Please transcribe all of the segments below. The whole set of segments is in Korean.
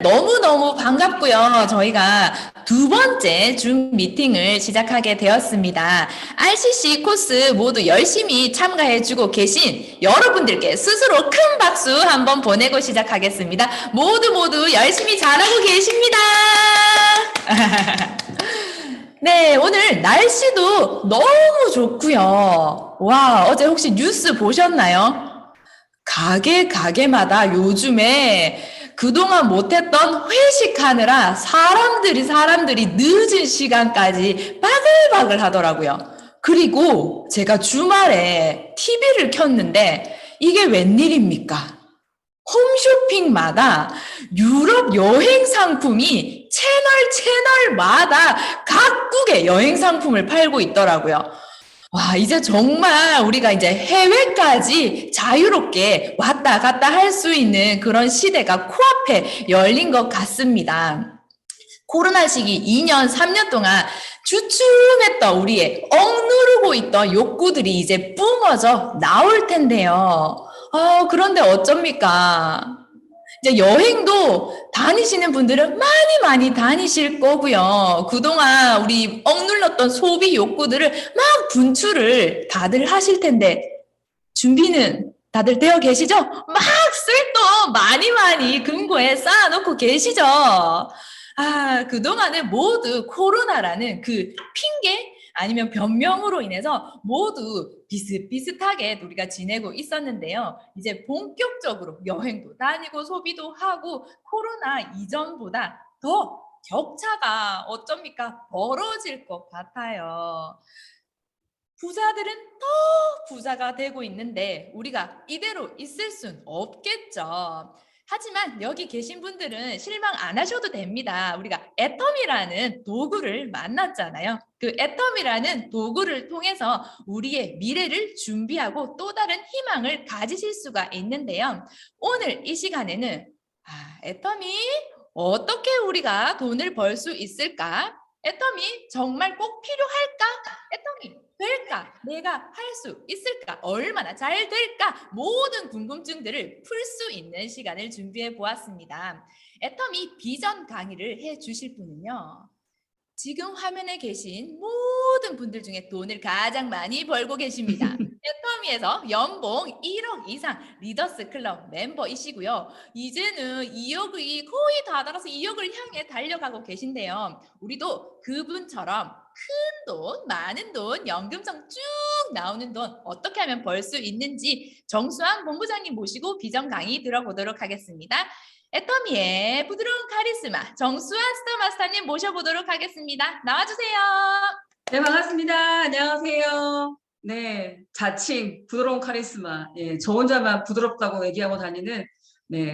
너무너무 반갑고요. 저희가 두 번째 줌 미팅을 시작하게 되었습니다. RCC 코스 모두 열심히 참가해주고 계신 여러분들께 스스로 큰 박수 한번 보내고 시작하겠습니다. 모두 열심히 잘하고 계십니다. 네, 오늘 날씨도 너무 좋고요. 와, 어제 혹시 뉴스 보셨나요? 가게마다 요즘에 그동안 못했던 회식하느라 사람들이 늦은 시간까지 바글바글 하더라고요. 그리고 제가 주말에 TV를 켰는데 이게 웬일입니까? 홈쇼핑마다 유럽 여행 상품이 채널마다 각국의 여행 상품을 팔고 있더라고요. 와, 이제 정말 우리가 이제 해외까지 자유롭게 왔다 갔다 할 수 있는 그런 시대가 코앞에 열린 것 같습니다. 코로나 시기 2년, 3년 동안 주춤했던 우리의 억누르고 있던 욕구들이 이제 뿜어져 나올 텐데요. 그런데 어쩝니까? 이제 여행도 다니시는 분들은 많이 다니실 거고요. 그동안 우리 억눌렀던 소비 욕구들을 막 분출을 다들 하실 텐데 준비는 다들 되어 계시죠? 막 쓸돈 많이 금고에 쌓아놓고 계시죠? 그동안은 모두 코로나라는 그 핑계 아니면 변명으로 인해서 모두 비슷비슷하게 우리가 지내고 있었는데요. 이제 본격적으로 여행도 다니고 소비도 하고 코로나 이전보다 더 격차가 어쩝니까? 벌어질 것 같아요. 부자들은 더 부자가 되고 있는데 우리가 이대로 있을 순 없겠죠. 하지만 여기 계신 분들은 실망 안 하셔도 됩니다. 우리가 애텀이라는 도구를 만났잖아요. 그 애텀이라는 도구를 통해서 우리의 미래를 준비하고 또 다른 희망을 가지실 수가 있는데요. 오늘 이 시간에는 애텀이 어떻게 우리가 돈을 벌 수 있을까? 애텀이 정말 꼭 필요할까? 애텀이 될까? 내가 할 수 있을까? 얼마나 잘 될까? 모든 궁금증들을 풀 수 있는 시간을 준비해 보았습니다. 애텀이 비전 강의를 해 주실 분은요. 지금 화면에 계신 모든 분들 중에 돈을 가장 많이 벌고 계십니다. 애터미에서 연봉 1억 이상 리더스 클럽 멤버이시고요. 이제는 2억이 거의 다 달아서 2억을 향해 달려가고 계신데요. 우리도 그분처럼 큰 돈, 많은 돈, 연금성 쭉 나오는 돈 어떻게 하면 벌 수 있는지 정수환 본부장님 모시고 비전 강의 들어보도록 하겠습니다. 애터미의 부드러운 카리스마 정수환 스타마스터님 모셔보도록 하겠습니다. 나와주세요. 네, 반갑습니다. 안녕하세요. 네, 자칭 부드러운 카리스마. 예, 저 혼자만 부드럽다고 얘기하고 다니는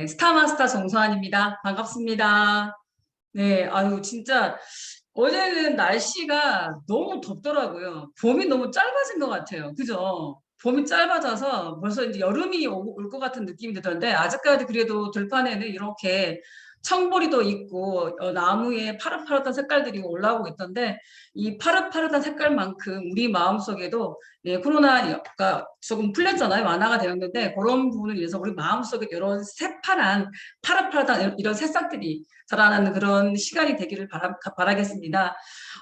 스타마스터 정수환입니다. 반갑습니다. 네, 아유 진짜 어제는 날씨가 너무 덥더라고요. 봄이 너무 짧아진 것 같아요. 그죠? 봄이 짧아져서 벌써 이제 여름이 올 것 같은 느낌이 들던데 아직까지 그래도 들판에는 이렇게 청보리도 있고 나무에 파릇파릇한 색깔들이 올라오고 있던데 이 파릇파릇한 색깔만큼 우리 마음속에도 코로나가 조금 풀렸잖아요. 완화가 되었는데 그런 부분을 위해서 우리 마음속에 이런 새파란 파릇파릇한 이런 새싹들이 자라나는 그런 시간이 되기를 바라겠습니다.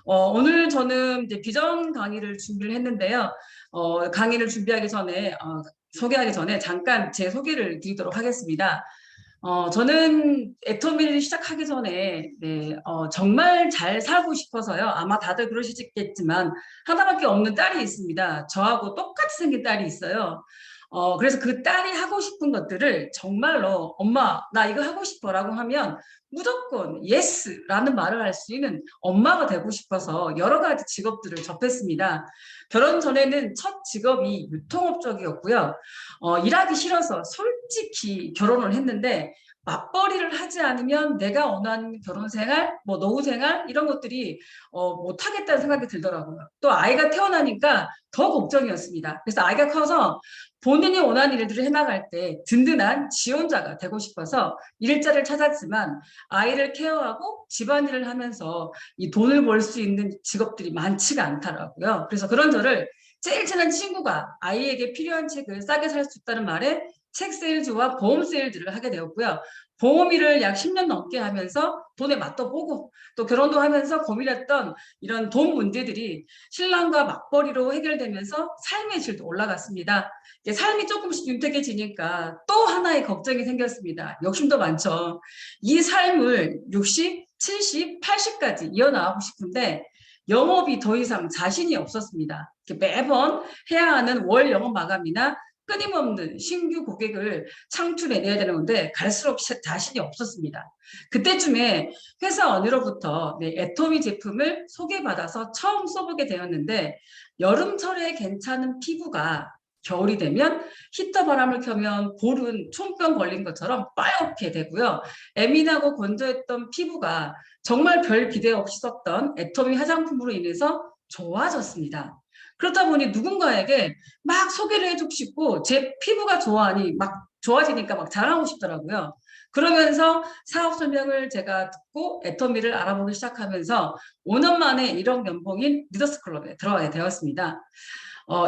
오늘 저는 이제 비전 강의를 준비를 했는데요. 강의를 준비하기 전에 소개하기 전에 잠깐 제 소개를 드리도록 하겠습니다. 저는 애터미를 시작하기 전에 정말 잘 살고 싶어서요. 아마 다들 그러시겠지만 하나밖에 없는 딸이 있습니다. 저하고 똑같이 생긴 딸이 있어요. 그래서 그 딸이 하고 싶은 것들을 정말로 엄마 나 이거 하고 싶어라고 하면 무조건 예스라는 말을 할 수 있는 엄마가 되고 싶어서 여러 가지 직업들을 접했습니다. 결혼 전에는 첫 직업이 유통업 쪽이었고요. 일하기 싫어서 솔직히 결혼을 했는데 맞벌이를 하지 않으면 내가 원하는 결혼생활, 뭐 노후생활 이런 것들이 못하겠다는 생각이 들더라고요. 또 아이가 태어나니까 더 걱정이었습니다. 그래서 아이가 커서 본인이 원하는 일들을 해나갈 때 든든한 지원자가 되고 싶어서 일자리를 찾았지만 아이를 케어하고 집안일을 하면서 이 돈을 벌 수 있는 직업들이 많지가 않더라고요. 그래서 그런 저를 제일 친한 친구가 아이에게 필요한 책을 싸게 살 수 있다는 말에 책 세일즈와 보험 세일즈를 하게 되었고요. 보험일을 약 10년 넘게 하면서 돈의 맛도 보고 또 결혼도 하면서 고민했던 이런 돈 문제들이 신랑과 맞벌이로 해결되면서 삶의 질도 올라갔습니다. 이제 삶이 조금씩 윤택해지니까 또 하나의 걱정이 생겼습니다. 욕심도 많죠. 이 삶을 60, 70, 80까지 이어나가고 싶은데 영업이 더 이상 자신이 없었습니다. 매번 해야 하는 월 영업 마감이나 끊임없는 신규 고객을 창출해내야 되는데 갈수록 자신이 없었습니다. 그때쯤에 회사 언니로부터 애터미 제품을 소개받아서 처음 써보게 되었는데 여름철에 괜찮은 피부가 겨울이 되면 히터 바람을 켜면 볼은 총병 걸린 것처럼 빨갛게 되고요. 예민하고 건조했던 피부가 정말 별 기대 없이 썼던 애터미 화장품으로 인해서 좋아졌습니다. 그렇다 보니 누군가에게 막 소개를 해주고 싶고 제 피부가 좋아하니 막 좋아지니까 막 자랑하고 싶더라고요. 그러면서 사업 설명을 제가 듣고 애터미를 알아보기 시작하면서 5년 만에 1억 연봉인 리더스 클럽에 들어가게 되었습니다.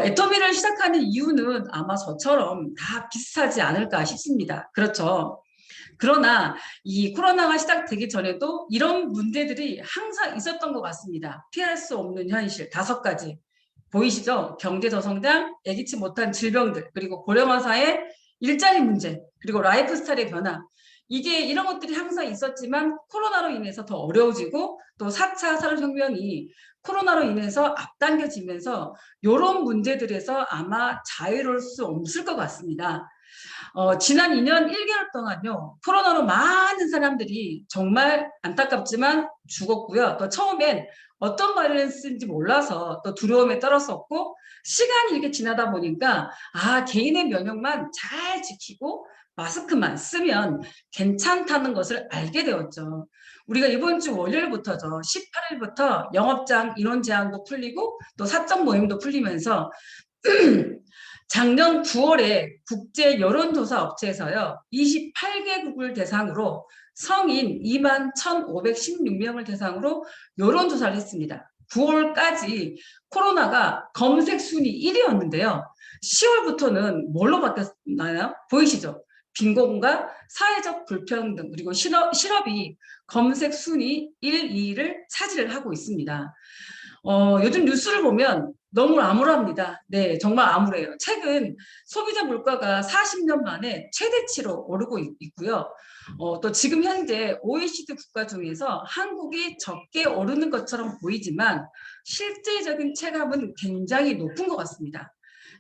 애터미를 시작하는 이유는 아마 저처럼 다 비슷하지 않을까 싶습니다. 그렇죠. 그러나 이 코로나가 시작되기 전에도 이런 문제들이 항상 있었던 것 같습니다. 피할 수 없는 현실 5가지. 보이시죠? 경제 저성장, 예기치 못한 질병들, 그리고 고령화 사회, 일자리 문제, 그리고 라이프 스타일의 변화. 이게 이런 것들이 항상 있었지만 코로나로 인해서 더 어려워지고 또 4차 산업혁명이 코로나로 인해서 앞당겨지면서 이런 문제들에서 아마 자유로울 수 없을 것 같습니다. 지난 2년 1개월 동안요, 코로나로 많은 사람들이 정말 안타깝지만 죽었고요. 또 처음엔 어떤 바이러스인지 몰라서 또 두려움에 떨었었고, 시간이 이렇게 지나다 보니까, 개인의 면역만 잘 지키고, 마스크만 쓰면 괜찮다는 것을 알게 되었죠. 우리가 이번 주 월요일부터죠. 18일부터 영업장 인원 제한도 풀리고, 또 사적 모임도 풀리면서, 작년 9월에 국제 여론조사 업체에서요, 28개국을 대상으로 성인 21,516명을 대상으로 여론조사를 했습니다. 9월까지 코로나가 검색 순위 1위였는데요. 10월부터는 뭘로 바뀌었나요? 보이시죠? 빈곤과 사회적 불평등 그리고 실업이 검색 순위 1, 2위를 차지를 하고 있습니다. 요즘 뉴스를 보면 너무 암울합니다. 네, 정말 암울해요. 최근 소비자 물가가 40년 만에 최대치로 오르고 있고요. 또 지금 현재 OECD 국가 중에서 한국이 적게 오르는 것처럼 보이지만 실제적인 체감은 굉장히 높은 것 같습니다.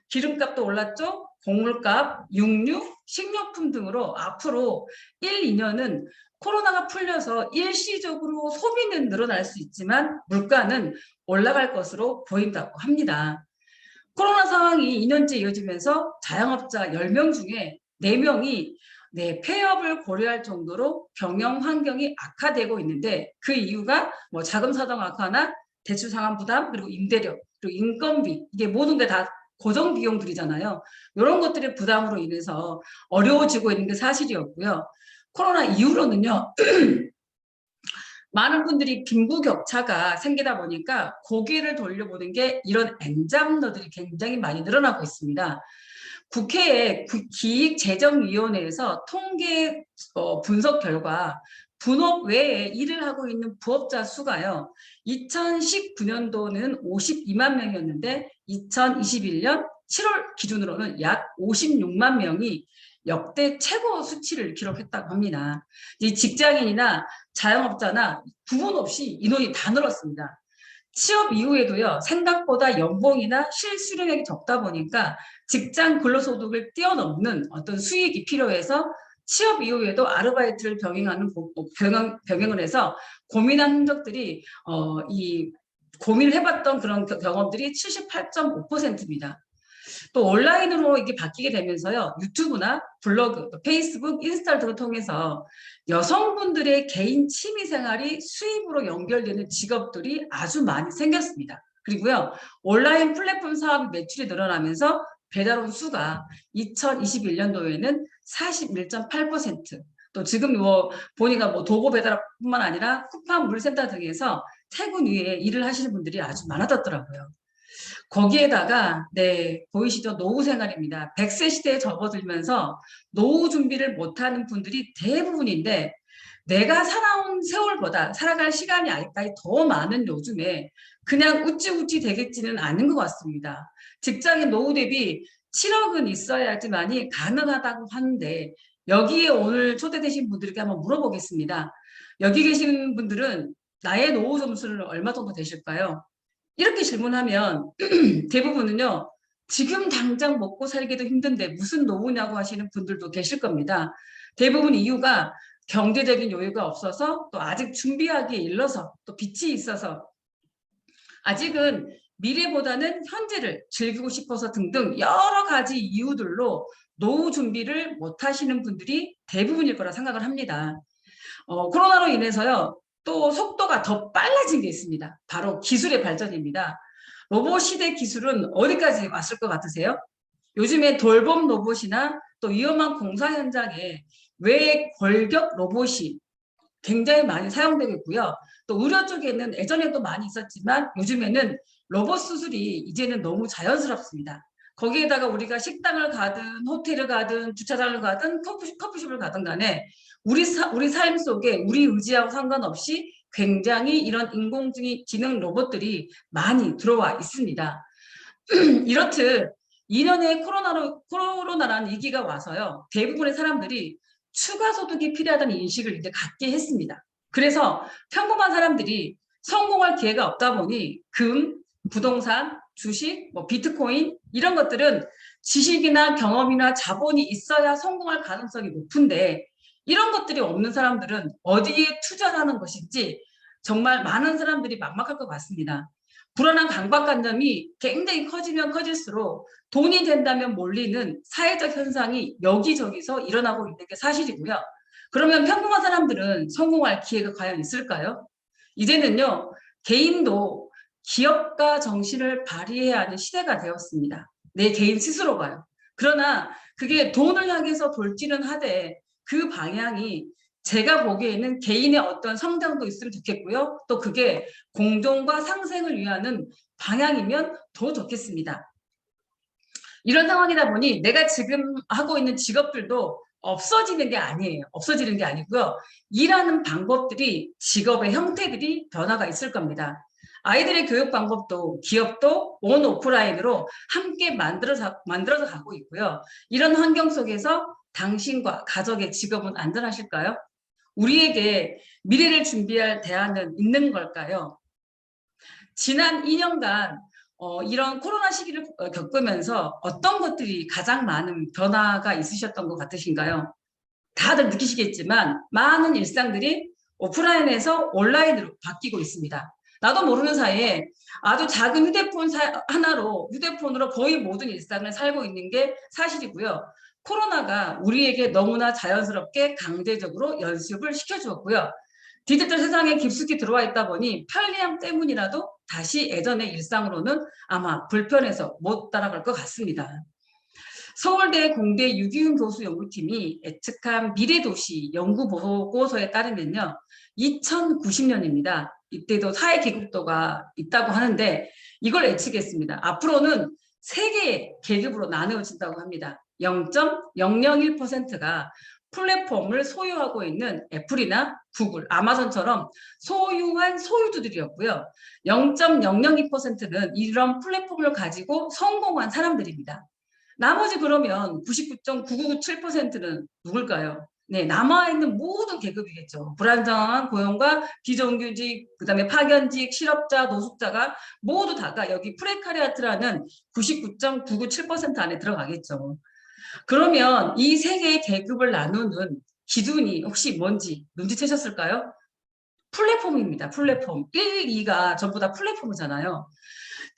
기름값도 올랐죠. 곡물값, 육류, 식료품 등으로 앞으로 1, 2년은 코로나가 풀려서 일시적으로 소비는 늘어날 수 있지만 물가는 올라갈 것으로 보인다고 합니다. 코로나 상황이 2년째 이어지면서 자영업자 10명 중에 4명이 폐업을 고려할 정도로 경영 환경이 악화되고 있는데 그 이유가 뭐 자금 사정 악화나 대출 상환 부담 그리고 임대료 그리고 인건비 이게 모든 게 다 고정 비용들이잖아요. 이런 것들의 부담으로 인해서 어려워지고 있는 게 사실이었고요. 코로나 이후로는요. 많은 분들이 빈부격차가 생기다 보니까 고개를 돌려보는 게 이런 엔잡러들이 굉장히 많이 늘어나고 있습니다. 국회의 기획재정위원회에서 통계 분석 결과 분업 외에 일을 하고 있는 부업자 수가요. 2019년도는 52만 명이었는데 2021년 7월 기준으로는 약 56만 명이 역대 최고 수치를 기록했다고 합니다. 이 직장인이나 자영업자나 구분 없이 인원이 다 늘었습니다. 취업 이후에도요, 생각보다 연봉이나 실수령액이 적다 보니까 직장 근로소득을 뛰어넘는 어떤 수익이 필요해서 취업 이후에도 아르바이트를 병행을 해서 고민한 흔적들이 고민을 해봤던 그런 경험들이 78.5%입니다. 또 온라인으로 이게 바뀌게 되면서요. 유튜브나 블로그, 페이스북, 인스타 등을 통해서 여성분들의 개인 취미 생활이 수입으로 연결되는 직업들이 아주 많이 생겼습니다. 그리고요. 온라인 플랫폼 사업 매출이 늘어나면서 배달원 수가 2021년도에는 41.8%, 또 지금 보니까 도보 배달뿐만 아니라 쿠팡 물센터 등에서 퇴근 후에 일을 하시는 분들이 아주 많아졌더라고요. 거기에다가 보이시죠? 노후 생활입니다. 100세 시대에 접어들면서 노후 준비를 못하는 분들이 대부분인데 내가 살아온 세월보다 살아갈 시간이 아직까지 더 많은 요즘에 그냥 우찌우찌 되겠지는 않은 것 같습니다. 직장인 노후 대비 7억은 있어야지만이 가능하다고 하는데 여기에 오늘 초대되신 분들께 한번 물어보겠습니다. 여기 계신 분들은 나의 노후 점수는 얼마 정도 되실까요? 이렇게 질문하면 대부분은요. 지금 당장 먹고 살기도 힘든데 무슨 노후냐고 하시는 분들도 계실 겁니다. 대부분 이유가 경제적인 여유가 없어서 또 아직 준비하기에 일러서 또 빚이 있어서 아직은 미래보다는 현재를 즐기고 싶어서 등등 여러 가지 이유들로 노후 준비를 못 하시는 분들이 대부분일 거라 생각을 합니다. 코로나로 인해서요. 또 속도가 더 빨라진 게 있습니다. 바로 기술의 발전입니다. 로봇 시대 기술은 어디까지 왔을 것 같으세요? 요즘에 돌봄 로봇이나 또 위험한 공사 현장에 외 골격 로봇이 굉장히 많이 사용되고 있고요. 또 의료 쪽에는 예전에도 많이 있었지만 요즘에는 로봇 수술이 이제는 너무 자연스럽습니다. 거기에다가 우리가 식당을 가든 호텔을 가든 주차장을 가든 커피숍을 가든 간에 우리 삶 속에 우리 의지하고 상관없이 굉장히 이런 인공지능 로봇들이 많이 들어와 있습니다. 이렇듯 2년의 코로나라는 위기가 와서요. 대부분의 사람들이 추가 소득이 필요하다는 인식을 이제 갖게 했습니다. 그래서 평범한 사람들이 성공할 기회가 없다 보니 금, 부동산, 주식, 비트코인 이런 것들은 지식이나 경험이나 자본이 있어야 성공할 가능성이 높은데 이런 것들이 없는 사람들은 어디에 투자하는 것인지 정말 많은 사람들이 막막할 것 같습니다. 불안한 강박관념이 굉장히 커지면 커질수록 돈이 된다면 몰리는 사회적 현상이 여기저기서 일어나고 있는 게 사실이고요. 그러면 평범한 사람들은 성공할 기회가 과연 있을까요? 이제는요, 개인도 기업가 정신을 발휘해야 하는 시대가 되었습니다. 내 개인 스스로가요. 그러나 그게 돈을 향해서 돌지는 하되 그 방향이 제가 보기에는 개인의 어떤 성장도 있으면 좋겠고요. 또 그게 공존과 상생을 위한 방향이면 더 좋겠습니다. 이런 상황이다 보니 내가 지금 하고 있는 직업들도 없어지는 게 아니에요. 없어지는 게 아니고요. 일하는 방법들이 직업의 형태들이 변화가 있을 겁니다. 아이들의 교육 방법도 기업도 온 오프라인으로 함께 만들어서 가고 있고요. 이런 환경 속에서 당신과 가족의 직업은 안전하실까요? 우리에게 미래를 준비할 대안은 있는 걸까요? 지난 2년간 이런 코로나 시기를 겪으면서 어떤 것들이 가장 많은 변화가 있으셨던 것 같으신가요? 다들 느끼시겠지만 많은 일상들이 오프라인에서 온라인으로 바뀌고 있습니다. 나도 모르는 사이에 아주 작은 휴대폰으로 거의 모든 일상을 살고 있는 게 사실이고요. 코로나가 우리에게 너무나 자연스럽게 강제적으로 연습을 시켜주었고요. 디지털 세상에 깊숙이 들어와 있다 보니 편리함 때문이라도 다시 예전의 일상으로는 아마 불편해서 못 따라갈 것 같습니다. 서울대 공대 유기훈 교수 연구팀이 예측한 미래도시 연구보고서에 따르면요. 2090년입니다. 이때도 사회 계급도가 있다고 하는데 이걸 예측했습니다. 앞으로는 세 개의 계급으로 나누어진다고 합니다. 0.001%가 플랫폼을 소유하고 있는 애플이나 구글, 아마존처럼 소유한 소유주들이었고요. 0.002%는 이런 플랫폼을 가지고 성공한 사람들입니다. 나머지 그러면 99.9997%는 누굴까요? 네, 남아있는 모든 계급이겠죠. 불안정한 고용과 비정규직, 그다음에 파견직, 실업자, 노숙자가 모두 다가 여기 프레카리아트라는 99.997% 안에 들어가겠죠. 그러면 이 세 개의 계급을 나누는 기준이 혹시 뭔지 눈치채셨을까요? 플랫폼입니다. 플랫폼. 1, 2가 전부 다 플랫폼이잖아요.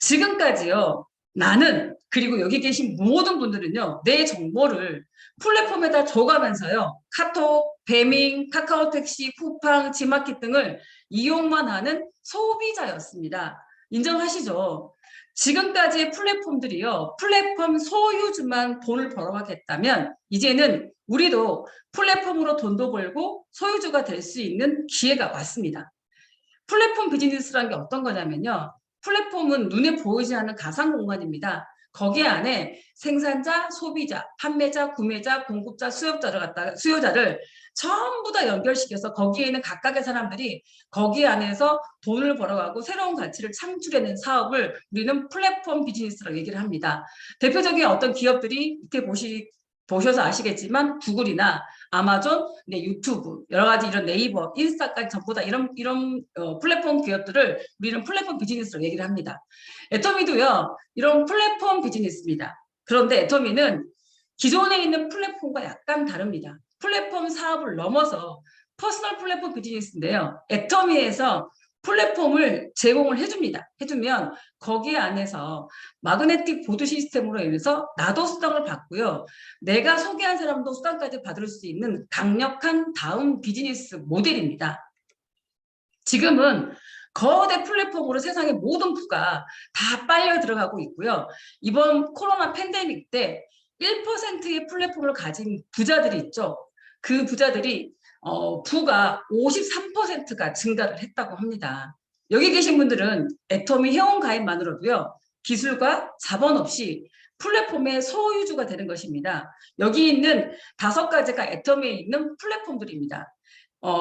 지금까지요. 나는 그리고 여기 계신 모든 분들은요. 내 정보를 플랫폼에다 줘가면서요. 카톡, 배밍, 카카오택시, 쿠팡, 지마켓 등을 이용만 하는 소비자였습니다. 인정하시죠? 지금까지의 플랫폼들이요. 플랫폼 소유주만 돈을 벌어가겠다면 이제는 우리도 플랫폼으로 돈도 벌고 소유주가 될 수 있는 기회가 왔습니다. 플랫폼 비즈니스라는 게 어떤 거냐면요. 플랫폼은 눈에 보이지 않는 가상 공간입니다. 거기 안에 생산자, 소비자, 판매자, 구매자, 공급자, 수요자를 전부 다 연결시켜서 거기에 있는 각각의 사람들이 거기 안에서 돈을 벌어가고 새로운 가치를 창출해낸 사업을 우리는 플랫폼 비즈니스라고 얘기를 합니다. 대표적인 어떤 기업들이 밑에 보셔서 아시겠지만 구글이나 아마존, 유튜브, 여러 가지 이런 네이버, 인스타까지 전부 다 이런 플랫폼 기업들을 우리는 플랫폼 비즈니스로 얘기를 합니다. 애터미도요, 이런 플랫폼 비즈니스입니다. 그런데 애터미는 기존에 있는 플랫폼과 약간 다릅니다. 플랫폼 사업을 넘어서 퍼스널 플랫폼 비즈니스인데요. 애터미에서 플랫폼을 제공을 해줍니다. 해주면 거기 안에서 마그네틱 보드 시스템으로 인해서 나도 수당을 받고요. 내가 소개한 사람도 수당까지 받을 수 있는 강력한 다음 비즈니스 모델입니다. 지금은 거대 플랫폼으로 세상의 모든 부가 다 빨려 들어가고 있고요. 이번 코로나 팬데믹 때 1%의 플랫폼을 가진 부자들이 있죠. 그 부자들이 부가 53%가 증가를 했다고 합니다. 여기 계신 분들은 애터미 회원 가입만으로도요. 기술과 자본 없이 플랫폼의 소유주가 되는 것입니다. 여기 있는 5가지가 애터미에 있는 플랫폼들입니다.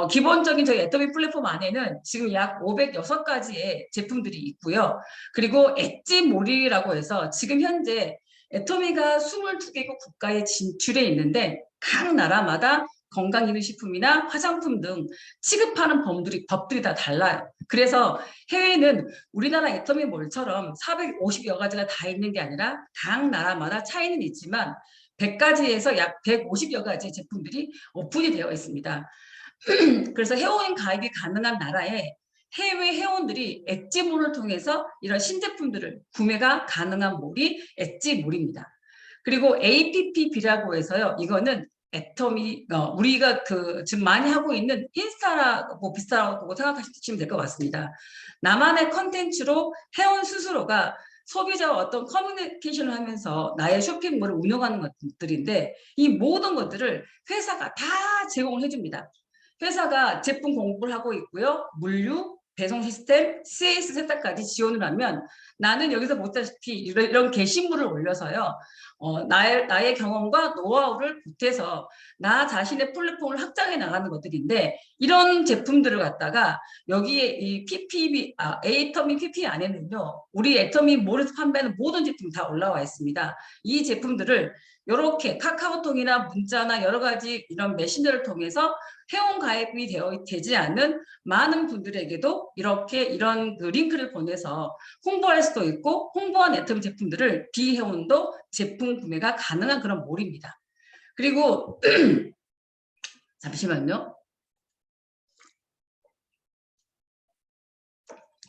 기본적인 저희 애터미 플랫폼 안에는 지금 약 506가지의 제품들이 있고요. 그리고 엣지몰이라고 해서 지금 현재 애터미가 22개국 국가에 진출해 있는데 각 나라마다 건강기능식품이나 화장품 등 취급하는 법들이 다 달라요. 그래서 해외는 우리나라 애터미몰처럼 450여 가지가 다 있는 게 아니라 각 나라마다 차이는 있지만 100가지에서 약 150여 가지의 제품들이 오픈이 되어 있습니다. 그래서 회원 가입이 가능한 나라에 해외 회원들이 엣지몰을 통해서 이런 신제품들을 구매가 가능한 몰이 엣지몰입니다. 그리고 APPB라고 해서요. 이거는 애터미 우리가 지금 많이 하고 있는 인스타라고 비슷하다고 생각하시면 될 것 같습니다. 나만의 컨텐츠로 회원 스스로가 소비자와 어떤 커뮤니케이션을 하면서 나의 쇼핑몰을 운영하는 것들인데 이 모든 것들을 회사가 다 제공을 해줍니다. 회사가 제품 공급을 하고 있고요. 물류, 배송 시스템, CS 세탁까지 지원을 하면 나는 여기서 보다시피 이런 게시물을 올려서요. 나의 경험과 노하우를 보태서 나 자신의 플랫폼을 확장해 나가는 것들인데 이런 제품들을 갖다가 여기에 이 애터미 PP 안에는요. 우리 애터미 몰에서 판매하는 모든 제품이 다 올라와 있습니다. 이 제품들을 이렇게 카카오톡이나 문자나 여러 가지 이런 메신저를 통해서 회원 가입이 되지 않는 많은 분들에게도 이런 링크를 보내서 홍보할 수도 있고 홍보한 애터미 제품들을 비회원도 제품 구매가 가능한 그런 몰입니다. 그리고 잠시만요.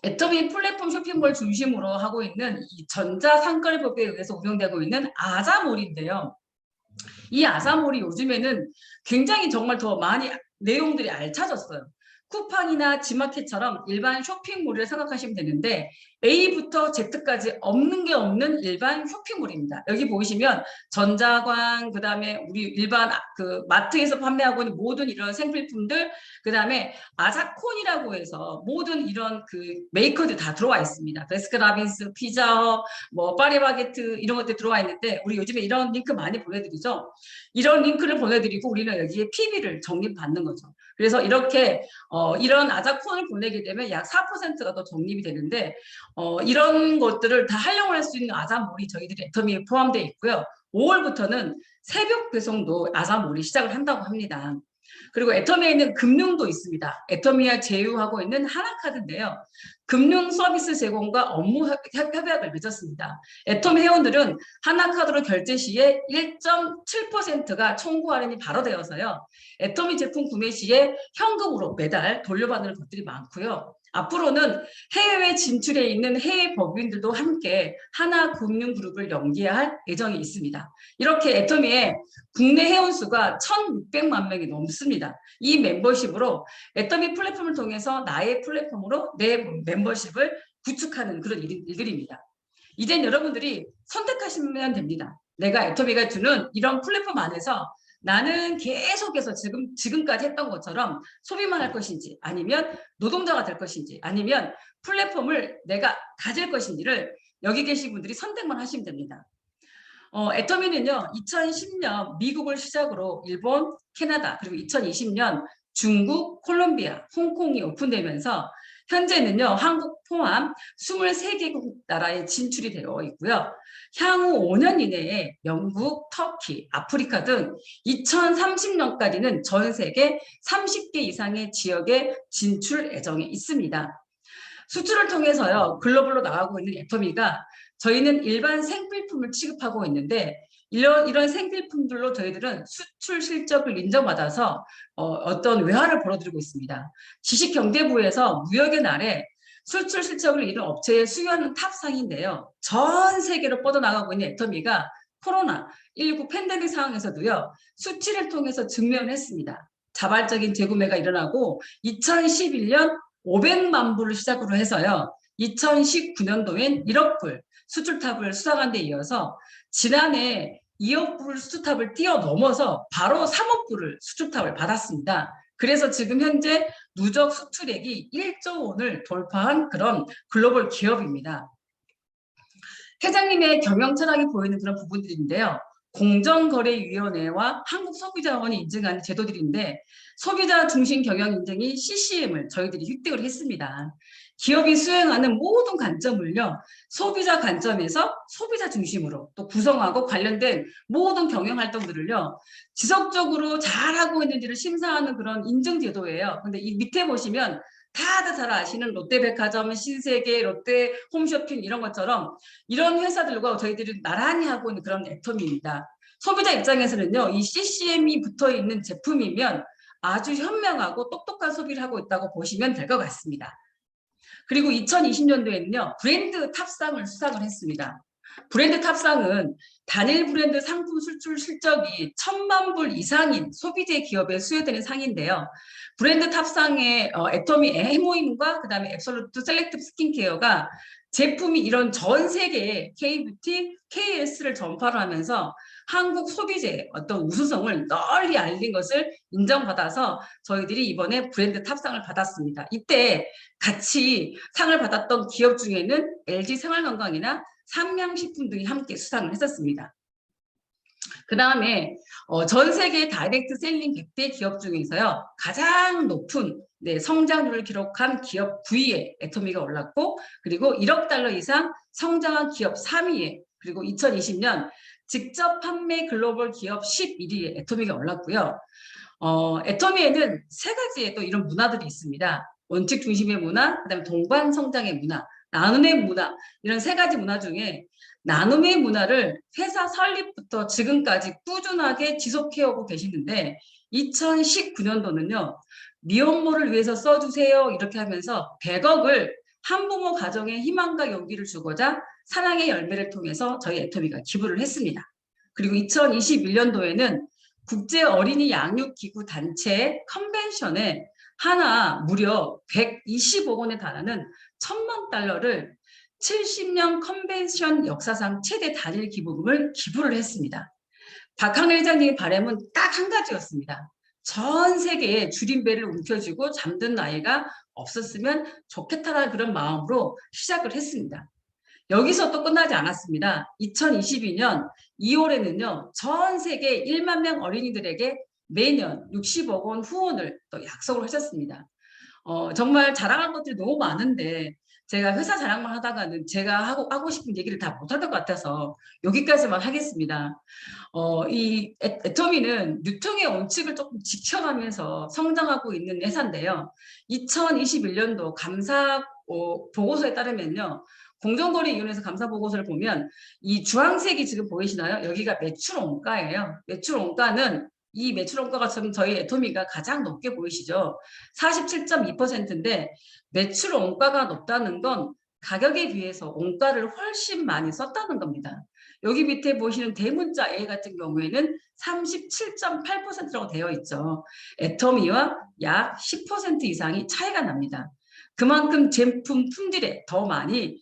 애터미 플랫폼 쇼핑몰 중심으로 하고 있는 이 전자상거래법에 의해서 운영되고 있는 아자몰인데요. 이 아자몰이 요즘에는 굉장히 정말 더 많이 내용들이 알차졌어요. 쿠팡이나 지마켓처럼 일반 쇼핑몰을 생각하시면 되는데 A부터 Z까지 없는 게 없는 일반 쇼핑몰입니다. 여기 보시면 전자광, 그 다음에 우리 일반 마트에서 판매하고 있는 모든 이런 생필품들, 그 다음에 아자콘이라고 해서 모든 이런 메이커들 다 들어와 있습니다. 베스킨라빈스, 피자헛, 파리바게트 이런 것들 들어와 있는데 우리 요즘에 이런 링크 많이 보내드리죠. 이런 링크를 보내드리고 우리는 여기에 PB를 적립받는 거죠. 그래서 이렇게 이런 아자콘을 보내게 되면 약 4%가 더 적립이 되는데 이런 것들을 다 활용할 수 있는 아자몰이 저희들이 애터미에 포함되어 있고요. 5월부터는 새벽 배송도 아자몰이 시작을 한다고 합니다. 그리고 애터미에 있는 금융도 있습니다. 애터미와 제휴하고 있는 하나카드인데요. 금융 서비스 제공과 업무 협약을 맺었습니다. 애터미 회원들은 하나카드로 결제 시에 1.7%가 청구 할인이 바로 되어서요. 애터미 제품 구매 시에 현금으로 매달 돌려받는 것들이 많고요. 앞으로는 해외에 진출해 있는 해외 법인들도 함께 하나금융그룹을 연계할 예정이 있습니다. 이렇게 애터미의 국내 회원 수가 1,600만 명이 넘습니다. 이 멤버십으로 애터미 플랫폼을 통해서 나의 플랫폼으로 내 멤버십을 구축하는 그런 일들입니다. 이젠 여러분들이 선택하시면 됩니다. 내가 애터미가 주는 이런 플랫폼 안에서 나는 계속해서 지금까지 했던 것처럼 소비만 할 것인지, 아니면 노동자가 될 것인지, 아니면 플랫폼을 내가 가질 것인지를 여기 계신 분들이 선택만 하시면 됩니다. 애터미는요, 2010년 미국을 시작으로 일본, 캐나다, 그리고 2020년 중국, 콜롬비아, 홍콩이 오픈되면서 현재는요, 한국 포함 23개국 나라에 진출이 되어 있고요. 향후 5년 이내에 영국, 터키, 아프리카 등 2030년까지는 전 세계 30개 이상의 지역에 진출 예정에 있습니다. 수출을 통해서요, 글로벌로 나가고 있는 애터미가 저희는 일반 생필품을 취급하고 있는데 이런 생필품들로 저희들은 수출 실적을 인정받아서 어떤 외화를 벌어들이고 있습니다. 지식경제부에서 무역의 날에 수출 실적을 이룬 업체에 수여하는 탑상인데요. 전 세계로 뻗어나가고 있는 애터미가 코로나19 팬데믹 상황에서도요, 수출을 통해서 증명했습니다. 자발적인 재구매가 일어나고 2011년 500만 불을 시작으로 해서요, 2019년도엔 1억 불 수출탑을 수상한 데 이어서 지난해 2억 불 수출탑을 뛰어넘어서 바로 3억 불을 수출탑을 받았습니다. 그래서 지금 현재 누적 수출액이 1조 원을 돌파한 그런 글로벌 기업입니다. 회장님의 경영 철학이 보이는 그런 부분들인데요. 공정거래위원회와 한국소비자원이 인증하는 제도들인데 소비자 중심 경영 인증이 CCM을 저희들이 획득을 했습니다. 기업이 수행하는 모든 관점을요, 소비자 관점에서 소비자 중심으로 또 구성하고 관련된 모든 경영 활동들을요, 지속적으로 잘하고 있는지를 심사하는 그런 인증 제도예요. 근데 이 밑에 보시면 다들 잘 아시는 롯데백화점, 신세계, 롯데 홈쇼핑 이런 것처럼 이런 회사들과 저희들이 나란히 하고 있는 그런 애터미입니다. 소비자 입장에서는요, 이 CCM이 붙어 있는 제품이면 아주 현명하고 똑똑한 소비를 하고 있다고 보시면 될 것 같습니다. 그리고 2020년도에는요, 브랜드 탑상을 수상을 했습니다. 브랜드 탑상은 단일 브랜드 상품 수출 실적이 1,000만 불 이상인 소비재 기업에 수여되는 상인데요. 브랜드 탑상에 애터미 에모임과 그다음에 앱솔루트 셀렉티브 스킨케어가 제품이 이런 전 세계의 K뷰티, KS를 전파를 하면서 한국 소비재의 어떤 우수성을 널리 알린 것을 인정받아서 저희들이 이번에 브랜드 탑상을 받았습니다. 이때 같이 상을 받았던 기업 중에는 LG 생활건강이나 삼양식품 등이 함께 수상을 했었습니다. 그 다음에 전 세계 다이렉트 셀링 100대 기업 중에서요, 가장 높은 성장률을 기록한 기업 9위에 애터미가 올랐고, 그리고 1억 달러 이상 성장한 기업 3위에, 그리고 2020년 직접 판매 글로벌 기업 11위에 애터미가 올랐고요. 애터미에는 3가지의 또 이런 문화들이 있습니다. 원칙 중심의 문화, 그다음에 동반 성장의 문화, 나눔의 문화, 이런 3가지 문화 중에 나눔의 문화를 회사 설립부터 지금까지 꾸준하게 지속해오고 계시는데 2019년도는요. 미혼모를 위해서 써주세요 이렇게 하면서 100억을 한부모 가정의 희망과 용기를 주고자 사랑의 열매를 통해서 저희 애터미가 기부를 했습니다. 그리고 2021년도에는 국제 어린이 양육기구 단체 컨벤션에 하나 무려 125억 원에 달하는 1,000만 달러를 70년 컨벤션 역사상 최대 단일 기부금을 기부를 했습니다. 박항일 회장님의 바람은 딱 한 가지였습니다. 전 세계에 줄임배를 움켜쥐고 잠든 나이가 없었으면 좋겠다라는 그런 마음으로 시작을 했습니다. 여기서 또 끝나지 않았습니다. 2022년 2월에는요, 전 세계 1만 명 어린이들에게 매년 60억 원 후원을 또 약속을 하셨습니다. 정말 자랑할 것들이 너무 많은데 제가 회사 자랑만 하다가는 제가 하고 싶은 얘기를 다 못할 것 같아서 여기까지만 하겠습니다. 이 애터미는 유통의 원칙을 조금 지켜가면서 성장하고 있는 회사인데요. 2021년도 감사 보고서에 따르면요. 공정거래위원회에서 감사 보고서를 보면 이 주황색이 지금 보이시나요? 여기가 매출 원가예요. 매출 원가는 이 매출 원가가 지금 저희 애터미가 가장 높게 보이시죠? 47.2%인데 매출 원가가 높다는 건 가격에 비해서 원가를 훨씬 많이 썼다는 겁니다. 여기 밑에 보시는 대문자 A 같은 경우에는 37.8%라고 되어 있죠. 애터미와 약 10% 이상이 차이가 납니다. 그만큼 제품 품질에 더 많이